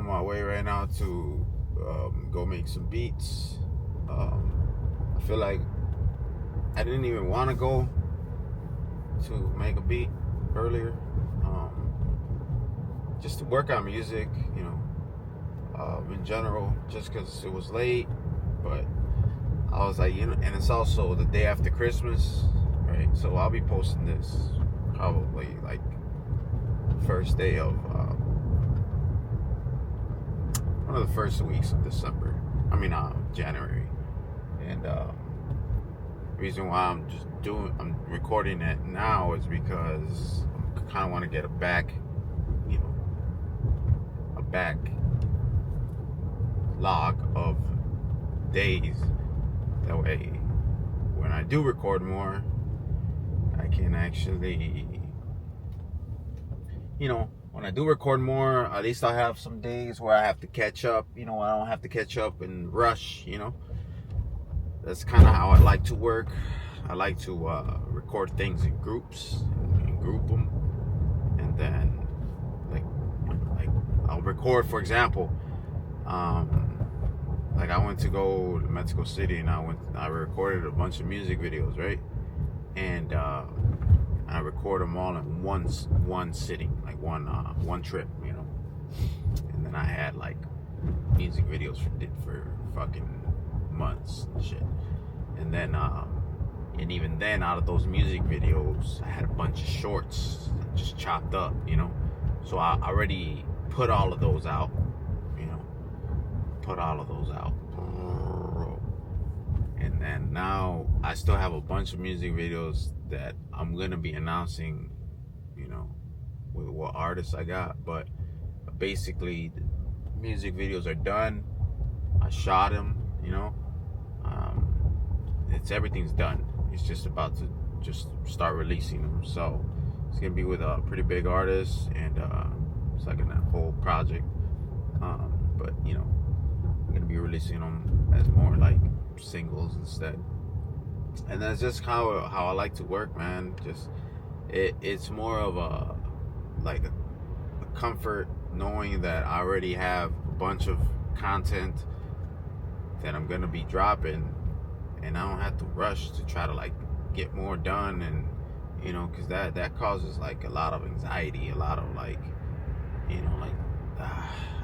my way right now to go make some beats. I feel like I didn't even want to go to make a beat earlier, just to work on music, in general, just because it was late. But I was like, and it's also the day after Christmas, right? So I'll be posting this probably like first day of one of the first weeks of December. January. And the reason why I'm recording it now is because I kind of want to get a backlog of days. That way, when I do record more, I can actually, when I do record more, at least I have some days where I have to catch up. I don't have to catch up and rush. That's kind of how I like to work. I like to record things in groups and group them, and then like I'll record, for example, like I went to go to Mexico City and I recorded a bunch of music videos, right? And I record them all in one sitting, like one trip, And then I had like music videos for fucking months and shit. And then and even then, out of those music videos, I had a bunch of shorts just chopped up, So I already put all of those out, And then now I still have a bunch of music videos that I'm gonna be announcing, with what artists I got. But basically, the music videos are done. I shot them, everything's done. It's just about to just start releasing them. So it's gonna be with a pretty big artist, and it's like in that whole project. But I'm gonna be releasing them as more like singles instead. And that's just how I like to work, man. Just it's more of a comfort knowing that I already have a bunch of content that I'm gonna be dropping, and I don't have to rush to try to like get more done, and because that causes like a lot of anxiety, a lot of I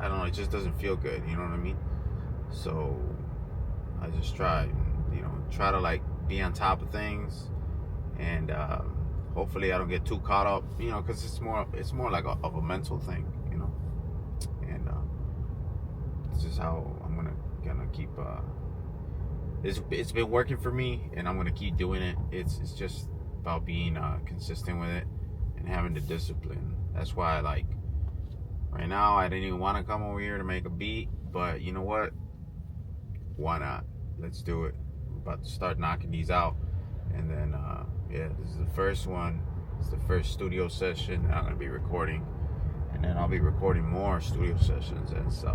don't know, it just doesn't feel good, you know what I mean? So I just try to like be on top of things, and hopefully I don't get too caught up, because it's more like of a mental thing, and this is how I'm gonna keep. It's been working for me, and I'm gonna keep doing it. It's just about being consistent with it and having the discipline. That's why right now I didn't even want to come over here to make a beat, but you know what? Why not? Let's do it. I'm about to start knocking these out, and then this is the first one. It's the first studio session that I'm gonna be recording, and then I'll be recording more studio sessions as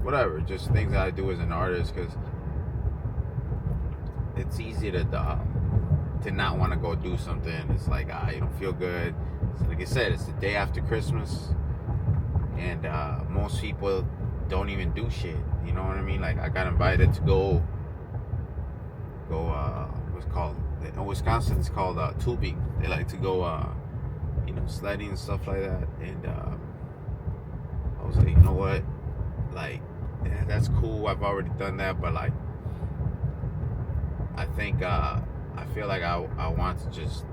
whatever, just things that I do as an artist, because it's easy to not want to go do something. It's like you don't feel good. So like I said, it's the day after Christmas, and most people don't even do shit. You know what I mean? Like I got invited to go. What's called in Wisconsin? It's called tubing. They like to go, sledding and stuff like that. And I was like, you know what? Like, yeah, that's cool. I've already done that, but like, I think I feel like I want to just,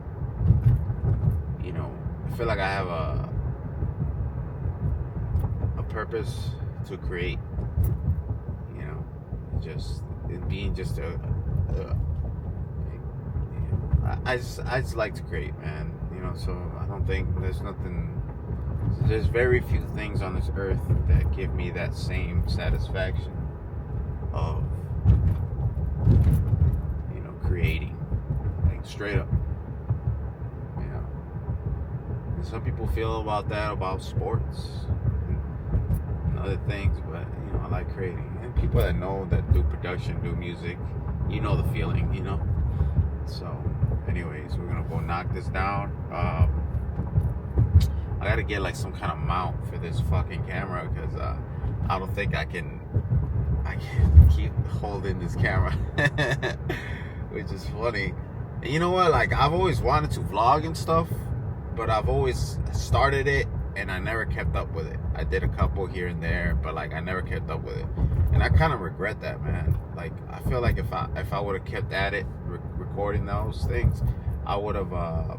I feel like I have a purpose to create, just it being just I just like to create, man. So I don't think there's very few things on this earth that give me that same satisfaction of creating, like straight up. And some people feel about that about sports and other things, but I like creating. And people that do production, do music, the feeling, So anyways, we're gonna go knock this down. I gotta get like some kind of mount for this fucking camera because I don't think I can keep holding this camera, which is funny. And you know what? Like, I've always wanted to vlog and stuff, but I've always started it and I never kept up with it. I did a couple here and there, but like I never kept up with it, and I kind of regret that, man. Like, I feel like if I would have kept at it, recording those things, I would have, I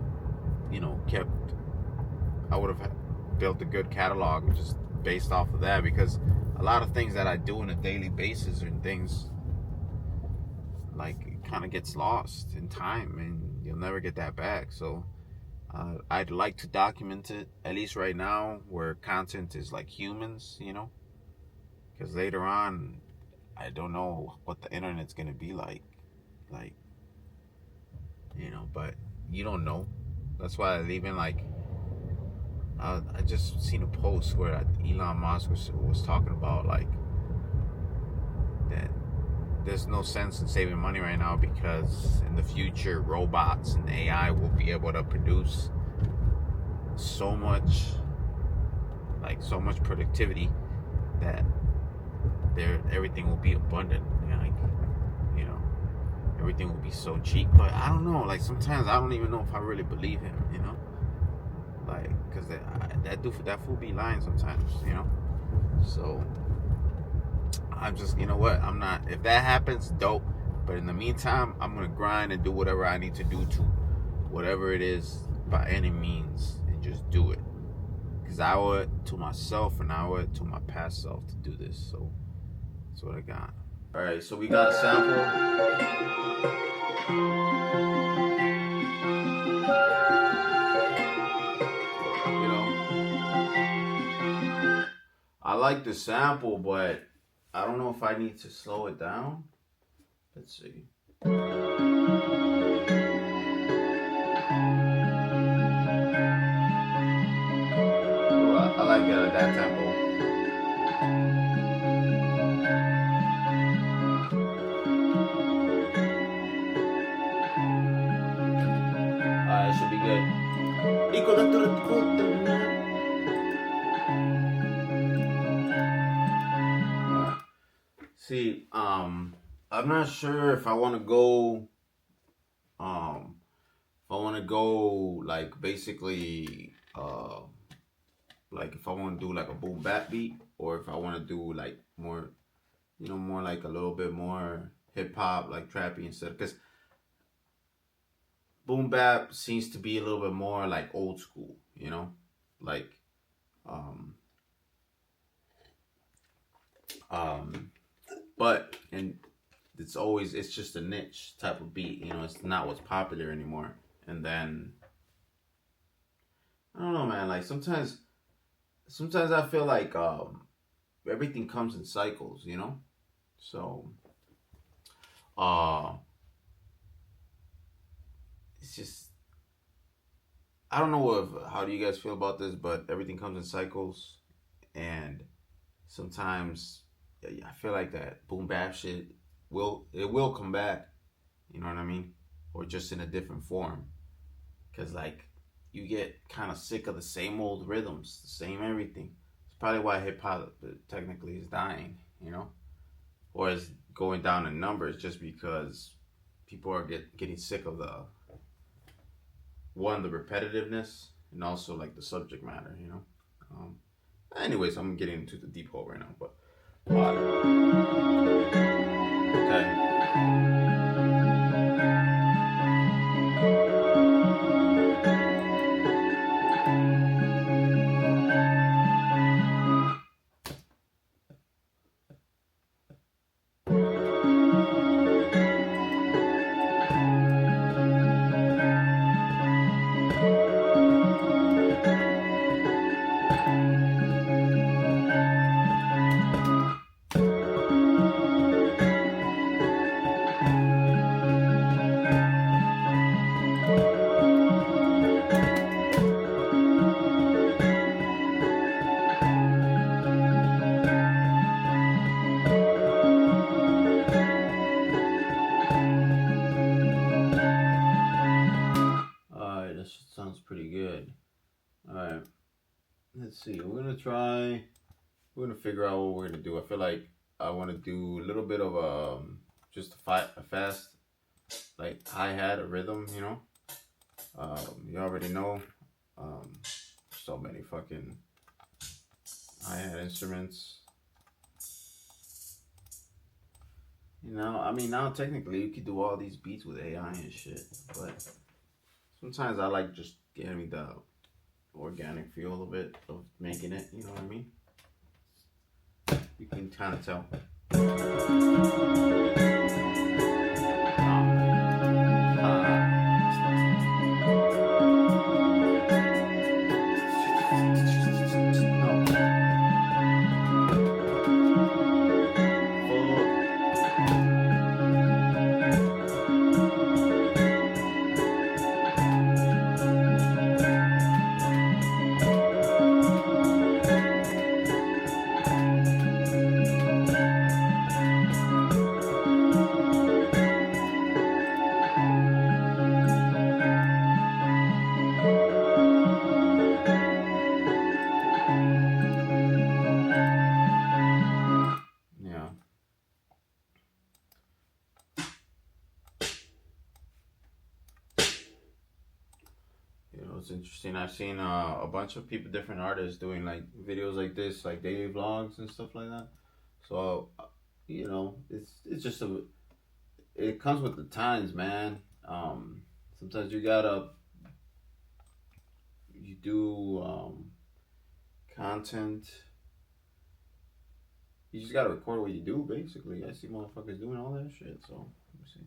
would have built a good catalog just based off of that, because a lot of things that I do on a daily basis are things like it kind of gets lost in time and you'll never get that back. So I'd like to document it, at least right now, where content is like humans, because later on I don't know what the internet's gonna be like, but you don't know. That's why even like I just seen a post where Elon Musk was talking about like that there's no sense in saving money right now, because in the future robots and AI will be able to produce so much productivity that everything will be abundant. Everything will be so cheap. But I don't know, like sometimes I don't even know if I really believe him, like, because that fool be lying sometimes, so I'm just, I'm not, if that happens, dope. But in the meantime, I'm gonna grind and do whatever I need to do to whatever it is by any means, and just do it, because I owe it to myself and I owe it to my past self to do this. So that's what I got. All right, so we got a sample. I like the sample, but I don't know if I need to slow it down. Let's see. Ooh, I like that tempo. Alright, it should be good. See, I'm not sure if I want to go, like basically, like if I want to do like a boom bap beat, or if I want to do like more, more like a little bit more hip hop, like trappy instead, because boom bap seems to be a little bit more like old school, like, but, and it's just a niche type of beat, it's not what's popular anymore. And then I don't know, man, like sometimes I feel like everything comes in cycles, so it's just, I don't know how do you guys feel about this, but everything comes in cycles, and sometimes I feel like that boom bap shit will come back, you know what I mean, or just in a different form, because like you get kind of sick of the same old rhythms, the same everything. It's probably why hip hop technically is dying, or is going down in numbers, just because people are getting sick of the repetitiveness, and also like the subject matter, anyways, I'm getting into the deep hole right now, but okay. we're gonna figure out what we're gonna do. I feel like I want to do a little bit of just a fast like hi-hat, a rhythm, you know. You already know. Um, so many fucking hi-hat instruments. You know, I mean, now technically you could do all these beats with AI and shit, but sometimes I like just getting the organic feel of it, of making it, you know what I mean? You can kind of tell. Yeah. You know, it's interesting. I've seen a bunch of people, different artists, doing like videos like this, like daily vlogs and stuff like that. So, you know, it's just it comes with the times, man. Sometimes you do content. You just gotta record what you do, basically. I see motherfuckers doing all that shit. So let me see.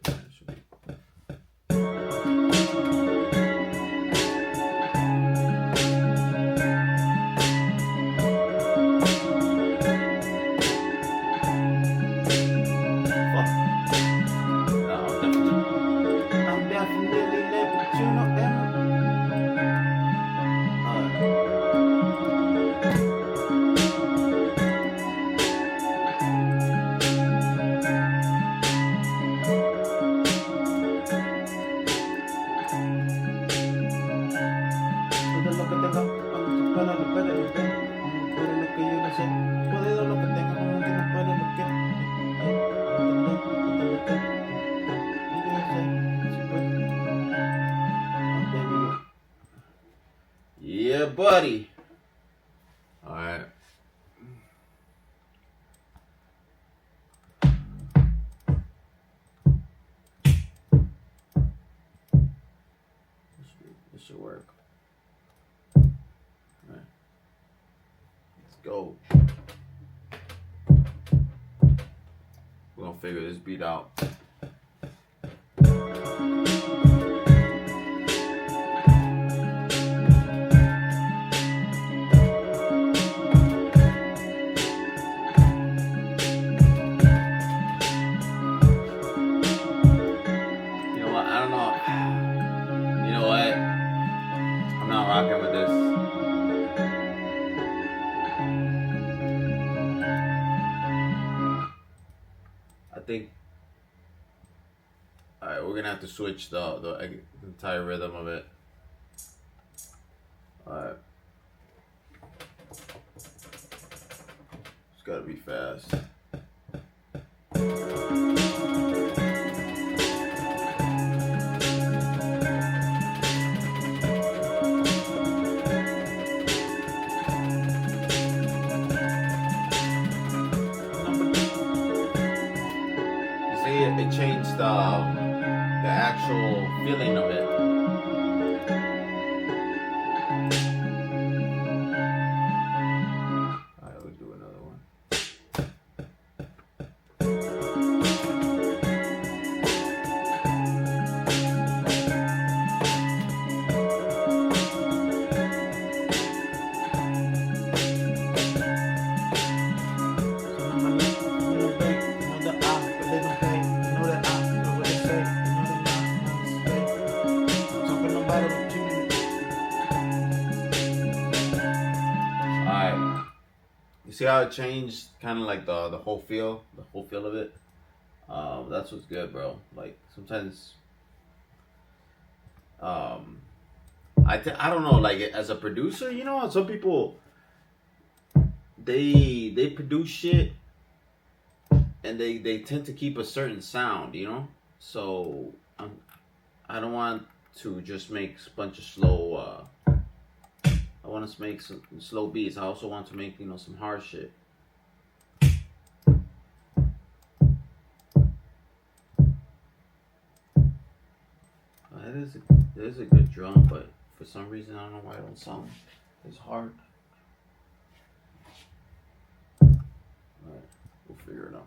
That should be. Yeah, buddy. All right. This should work. All right. Let's go. We're gonna figure this beat out. Rocking with this. I think. All right, we're gonna have to switch the entire rhythm of it. All right. It's gotta be fast. It changed the actual feeling of it. Alright, we'll do another one. You see how it changed, kind of like the whole feel of it. That's what's good, bro. Like sometimes, I don't know. Like as a producer, you know, some people they produce shit, and they tend to keep a certain sound, you know. So I don't want to just make a bunch of slow. I want to make some slow beats. I also want to make some hard shit. It is a good drum, but for some reason I don't know why it don't sound as hard. Alright, we'll figure it out.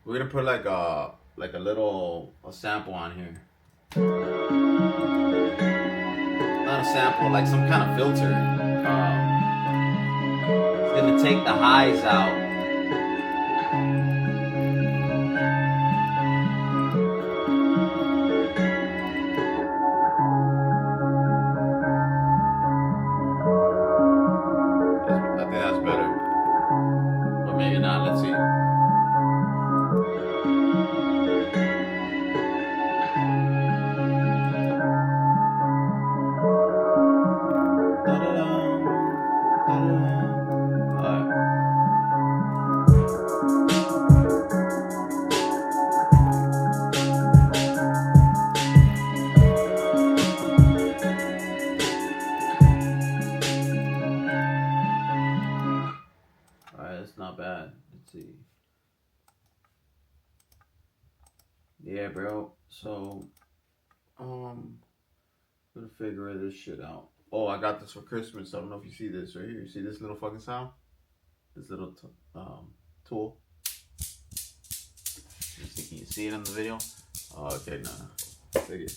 We're gonna put like a little sample on here. Not a sample, like some kind of filter. It's gonna take the highs out. I think that's better. Or maybe not, let's see. Not bad. Let's see. Yeah, bro. So, gonna figure this shit out. Oh, I got this for Christmas. I don't know if you see this right here. You see this little fucking sound? This little tool. Can you see it in the video? Oh, okay, no. Look it.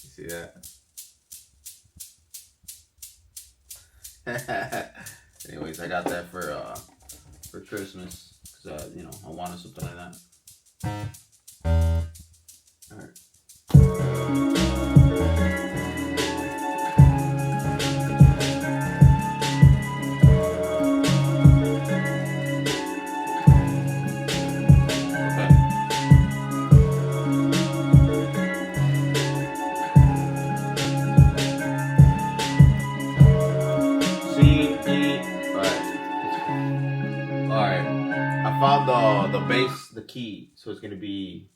You see that? Anyways, I got that for Christmas because I wanted something like that. All right. The bass, the key, so it's gonna be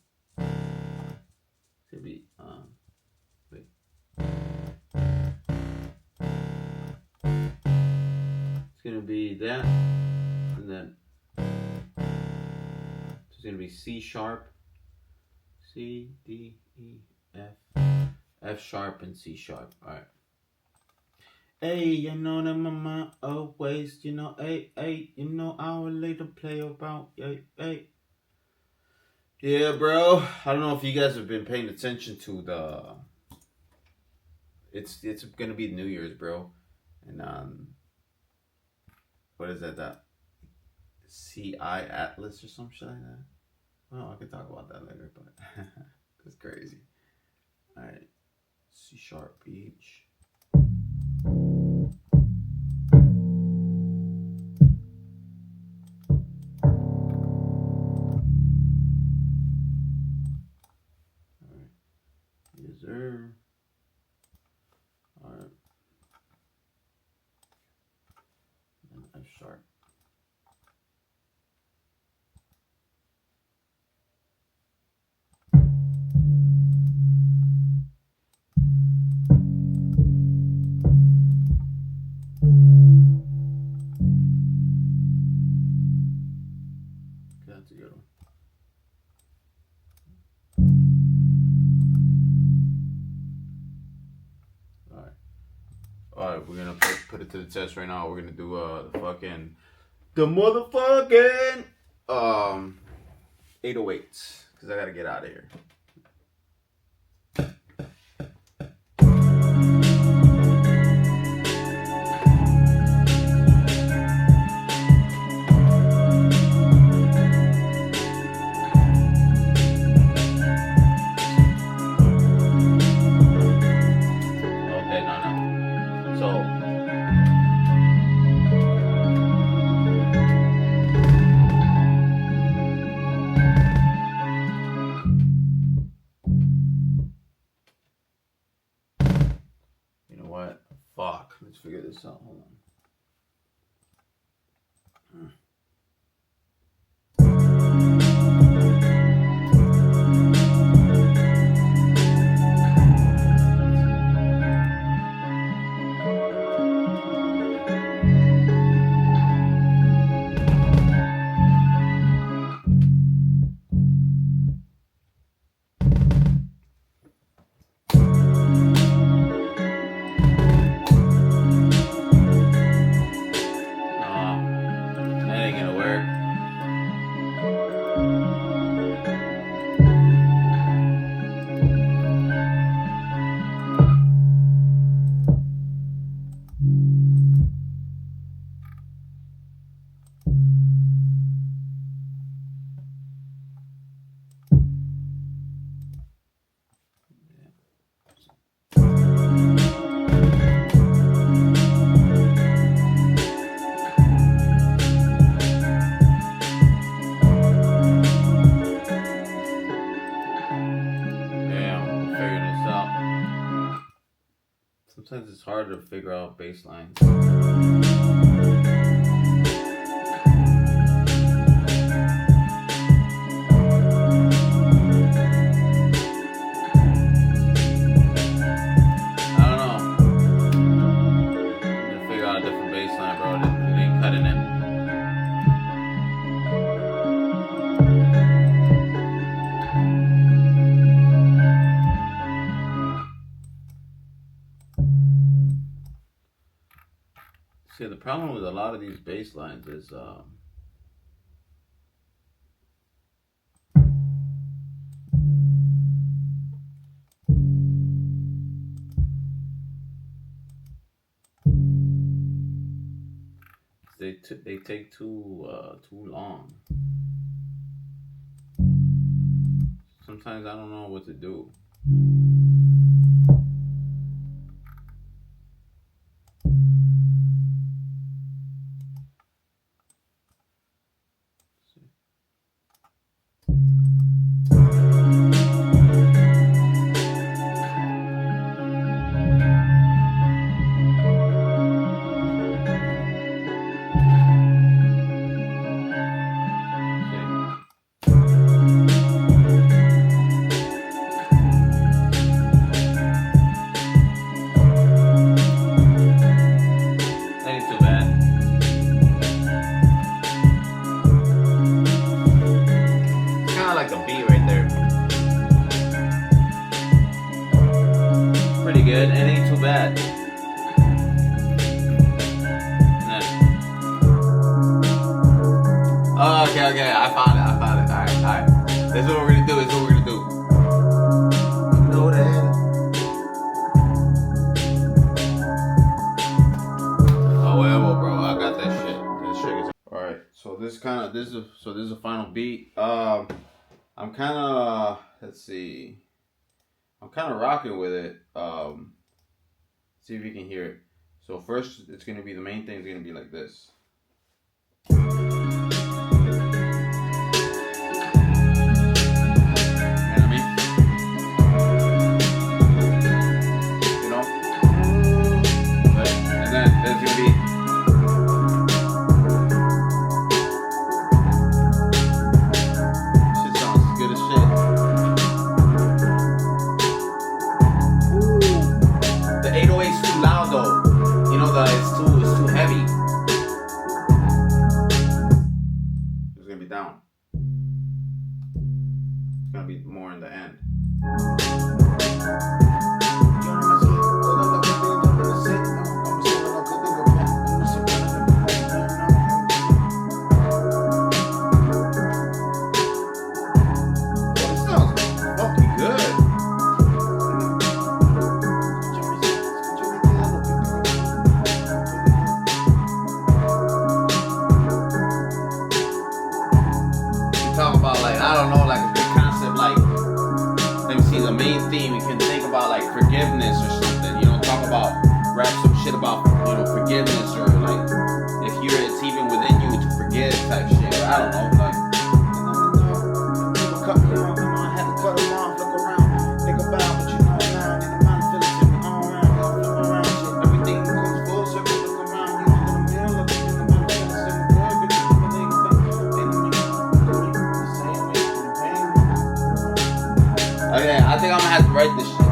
wait. It's gonna be that, and then it's gonna be C sharp, C, D, E, F, F sharp, and C sharp. All right. Hey, you know that mama always, hey, I will later play about, hey. Yeah, bro. I don't know if you guys have been paying attention to the. It's gonna be New Year's, bro, and what is that? That CI Atlas or some shit like that. Well, I can talk about that later, but that's crazy. All right, C sharp H. Alright. And F sharp. together. Alright, we're gonna put it to the test right now. We're gonna do the motherfucking 808s, because I gotta get out of here. Fuck. Let's figure this out. Hold on. Sometimes it's hard to figure out bass lines. See, the problem with a lot of these bass lines is they take too long. Sometimes I don't know what to do. Good. It ain't too bad. Oh, okay. I found it. Alright. This is what we're gonna do. Know that. Oh well, bro. I got that shit. This shit is alright. So this is a final beat. I'm kind of rocking with it. See if you can hear it. So first, it's gonna be the main thing is gonna be like this. You know? Right? And then there's gonna be. Shit sounds good as shit. The 808's too loud though. You know that it's too heavy. It's gonna be down. gonna be more in the end. Talk about like, I don't know, like a big concept, like, let me see, the main theme, you can think about like forgiveness or something, you know, talk about, rap some shit about, you know, forgiveness, or like, if it's even within you to forgive type shit, or I don't know, like, people cut me off, you know, I had to cut them off, look around, think about what you know now, and the mind feels it, all around, flip around, shit, everything comes full circle, look around, you in the mirror, looking in the mind feels it, good, but you believe it, okay, I think I'm gonna have to write this shit.